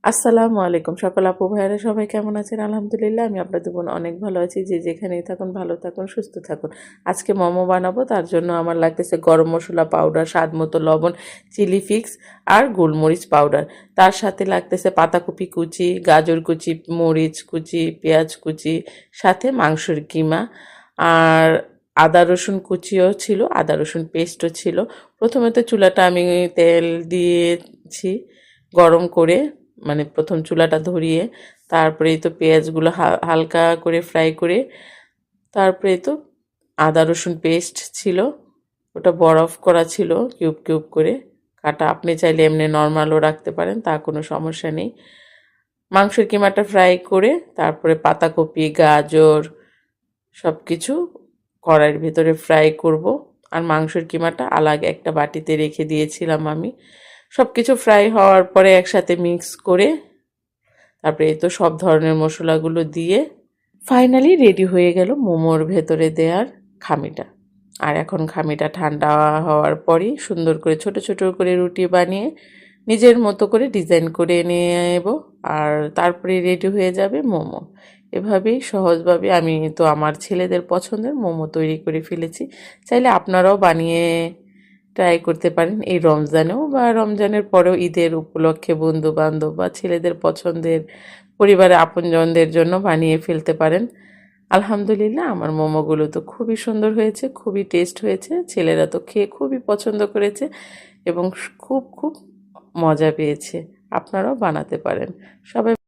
আসসালামু আলাইকুম সকল আপু ভাইয়েরা সবাই কেমন আছেন? আলহামদুলিল্লাহ আমি আপনাদের বোন অনেক ভালো আছি। যে যেখানেই থাকুন ভালো থাকুন সুস্থ থাকুন। আজকে মোমো বানাবো, তার জন্য আমার লাগতেছে গরম মশলা পাউডার, স্বাদ মতো লবণ, চিলি ফিক্স আর গোলমরিচ পাউডার। তার সাথে লাগতেছে পাতাকপি কুচি, গাজর কুচি, মরিচ কুচি, পেঁয়াজ কুচি, সাথে মাংসের কিমা আর আদা রসুন কুচিও ছিল, আদা রসুন পেস্টও ছিল। প্রথমে তো চুলাটা আমি তেল দিয়েছি গরম করে, মানে প্রথম চুলাটা ধরিয়ে তারপরেই তো পেঁয়াজগুলো হালকা করে ফ্রাই করে তারপরে তো আদা রসুন পেস্ট ছিল, ওটা বরফ করা ছিল কিউব কিউব করে কাটা। আপনি চাইলে এমনি নর্মালও রাখতে পারেন, তা কোনো সমস্যা নেই। মাংসের কিমাটা ফ্রাই করে তারপরে পাতাকপি, গাজর সব কিছু কড়াইয়ের ভিতরে ফ্রাই করব। আর মাংসের কিমাটা আলাদা একটা বাটিতে রেখে দিয়েছিলাম আমি। সব কিছু ফ্রাই হওয়ার পরে একসাথে মিক্স করে তারপরে এই তো সব ধরনের মশলাগুলো দিয়ে ফাইনালি রেডি হয়ে গেল মোমোর ভেতরে দেওয়ার খামিটা। আর এখন খামিটা ঠান্ডা হওয়ার পরই সুন্দর করে ছোট ছোট করে রুটি বানিয়ে নিজের মতো করে ডিজাইন করে নিয়ে নেব, আর তারপরে রেডি হয়ে যাবে মোমো। এভাবেই সহজভাবে আমি তো আমার ছেলেদের পছন্দের মোমো তৈরি করে ফেলেছি। চাইলে আপনারাও বানিয়ে ট্রাই করতে পারেন এই রমজানেও, বা রমজানের পরেও ঈদের উপলক্ষে বন্ধু বান্ধব বা ছেলেদের পছন্দের পরিবারের আপনজনদের জন্য বানিয়ে ফেলতে পারেন। আলহামদুলিল্লাহ আমার মোমোগুলো তো খুবই সুন্দর হয়েছে, খুবই টেস্ট হয়েছে, ছেলেরা তো খেয়ে খুবই পছন্দ করেছে এবং খুব খুব মজা পেয়েছে। আপনারাও বানাতে পারেন। সবাই